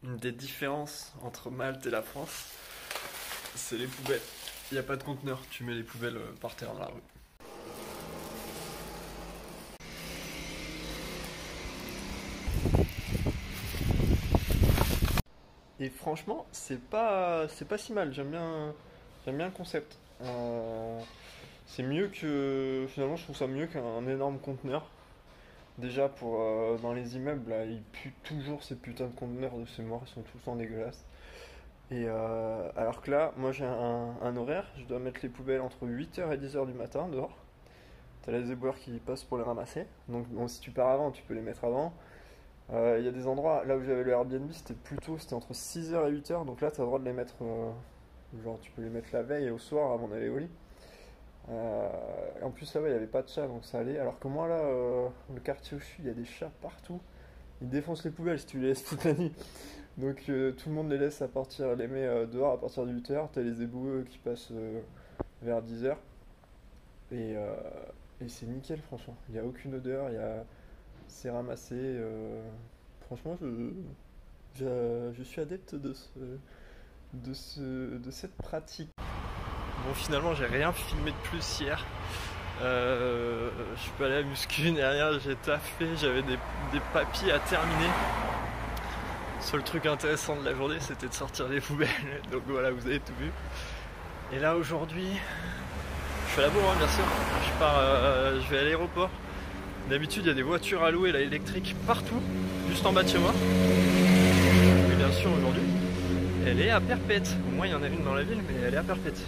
Une des différences entre Malte et la France, c'est les poubelles. Il n'y a pas de conteneur, tu mets les poubelles par terre dans la rue. Et franchement, c'est pas si mal, j'aime bien le concept. C'est mieux que. Finalement, je trouve ça mieux qu'un énorme conteneur. Déjà, pour dans les immeubles, là, ils puent toujours ces putains de conteneurs de ces morts, ils sont tout le temps dégueulasses. Et alors que là, moi j'ai un horaire, je dois mettre les poubelles entre 8h et 10h du matin dehors. T'as les éboueurs qui passent pour les ramasser. Donc bon, si tu pars avant, tu peux les mettre avant. Il y a des endroits, là où j'avais le Airbnb, c'était entre 6h et 8h. Donc là, t'as le droit de les mettre, genre tu peux les mettre la veille et au soir avant d'aller au lit. Et en plus là-bas, il n'y avait pas de chat, donc ça allait. Alors que moi là, le quartier où je suis, il y a des chats partout. Ils défoncent les poubelles si tu les laisses toute la nuit. Donc tout le monde les laisse les met dehors à partir de 8h. T'as les éboueux qui passent vers 10h. Et c'est nickel, franchement. Il n'y a aucune odeur, c'est ramassé. Franchement, je suis adepte de cette pratique. Bon, finalement, j'ai rien filmé de plus hier. Je suis pas allé à muscu ni rien, j'ai taffé, j'avais des papiers à terminer. Seul truc intéressant de la journée, c'était de sortir les poubelles. Donc voilà, vous avez tout vu. Et là aujourd'hui, je suis à la bourre, bien sûr. Je vais à l'aéroport. D'habitude, il y a des voitures à louer, là, électriques, partout, juste en bas de chez moi. Et bien sûr, aujourd'hui, elle est à Perpète. Au moins, il y en a une dans la ville, mais elle est à Perpète.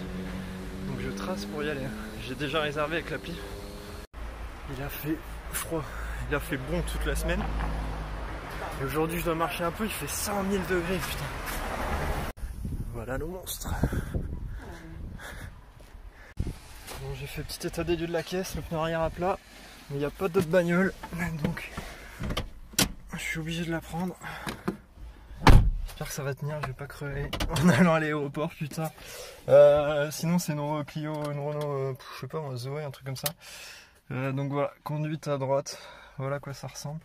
Donc je trace pour y aller. J'ai déjà réservé avec l'appli. Il a fait froid, il a fait bon toute la semaine. Et aujourd'hui je dois marcher un peu, il fait 100 000 degrés, putain. Voilà le monstre. Bon, j'ai fait petit état des lieux de la caisse, le pneu arrière à plat. Mais il n'y a pas d'autre bagnole, donc je suis obligé de la prendre. J'espère que ça va tenir, je vais pas crever en allant à l'aéroport, putain. Sinon c'est une Renault Clio, une Renault, je sais pas, un Zoé, un truc comme ça. Donc voilà, conduite à droite, voilà à quoi ça ressemble.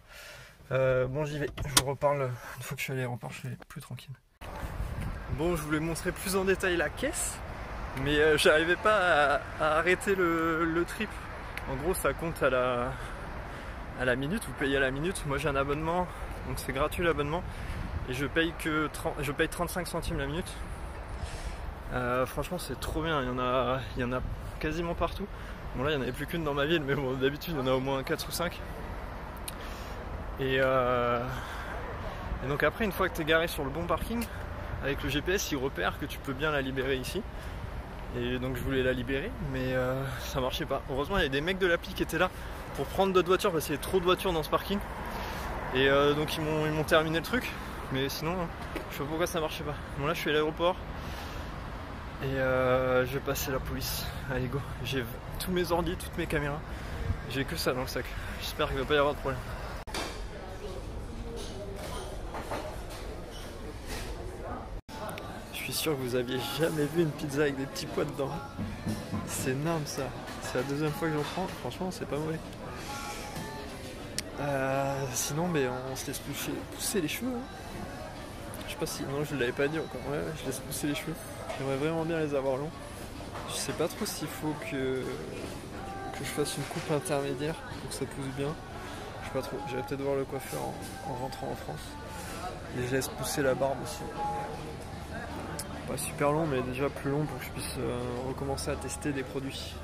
Bon, j'y vais, je vous reparle une fois que je suis à l'aéroport, je suis plus tranquille. Bon, je voulais montrer plus en détail la caisse, mais j'arrivais pas à arrêter le trip. En gros, ça compte à la minute, vous payez à la minute. Moi j'ai un abonnement, donc c'est gratuit l'abonnement, et je paye 35 centimes la minute. Franchement, c'est trop bien, il y en a quasiment partout. Bon, là il n'y en avait plus qu'une dans ma ville, mais bon, d'habitude il y en a au moins 4 ou 5. Et donc après, une fois que tu es garé sur le bon parking, avec le GPS il repère que tu peux bien la libérer ici. Et donc je voulais la libérer, mais ça marchait pas. Heureusement, il y a des mecs de l'appli qui étaient là pour prendre d'autres voitures parce qu'il y avait trop de voitures dans ce parking. Et donc ils m'ont terminé le truc, mais sinon je sais pas pourquoi ça marchait pas. Bon, là je suis à l'aéroport et je vais passer la police. Allez go, j'ai tous mes ordi, toutes mes caméras, j'ai que ça dans le sac. J'espère qu'il va pas y avoir de problème. Je suis sûr que vous aviez jamais vu une pizza avec des petits pois dedans. C'est énorme ça. C'est la deuxième fois que j'en prends. Franchement, c'est pas mauvais. Sinon, mais on se laisse pousser les cheveux. Hein. Je sais pas si. Non, je l'avais pas dit encore. Ouais, je laisse pousser les cheveux. J'aimerais vraiment bien les avoir longs. Je sais pas trop s'il faut que je fasse une coupe intermédiaire pour que ça pousse bien. Je sais pas trop. J'irai peut-être voir le coiffeur en rentrant en France. Et je laisse pousser la barbe aussi. Pas super long, mais déjà plus long pour que je puisse recommencer à tester des produits.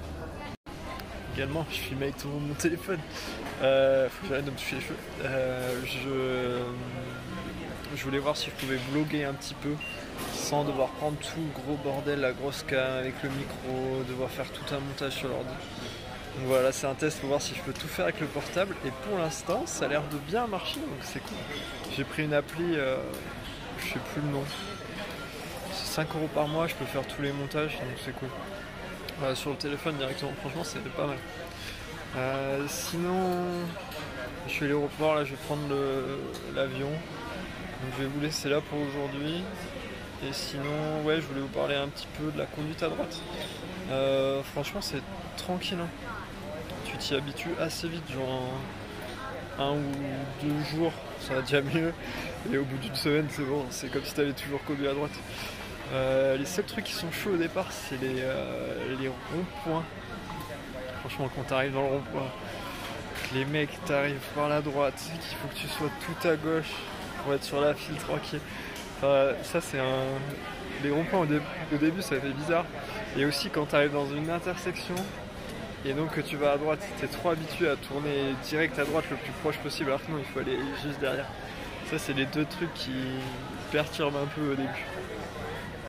Également, je filme avec tout mon téléphone. Faut que j'arrête de me toucher les cheveux. Je voulais voir si je pouvais vlogger un petit peu sans devoir prendre tout le gros bordel, la grosse cam avec le micro, devoir faire tout un montage sur l'ordi. Donc voilà, c'est un test pour voir si je peux tout faire avec le portable. Et pour l'instant, ça a l'air de bien marcher, donc c'est cool. J'ai pris une appli, je sais plus le nom. C'est 5 € par mois, je peux faire tous les montages, donc c'est cool. Sur le téléphone directement, franchement c'est pas mal. Sinon, je suis à l'aéroport, là je vais prendre l'avion. Donc je vais vous laisser là pour aujourd'hui. Et sinon, ouais, je voulais vous parler un petit peu de la conduite à droite. Franchement c'est tranquille, hein. Tu t'y habitues assez vite, genre 1 ou 2 jours, ça va déjà mieux. Et au bout d'une semaine, c'est bon, c'est comme si tu avais toujours conduit à droite. Les seuls trucs qui sont chauds au départ, c'est les ronds-points. Franchement, quand t'arrives dans le rond-point, les mecs t'arrivent par la droite, qu'il faut que tu sois tout à gauche pour être sur la file tranquille. Enfin, ça, c'est un. Les ronds-points au début, ça fait bizarre. Et aussi, quand t'arrives dans une intersection et donc que tu vas à droite, t'es trop habitué à tourner direct à droite le plus proche possible, alors que non, il faut aller juste derrière. Ça, c'est les deux trucs qui perturbent un peu au début.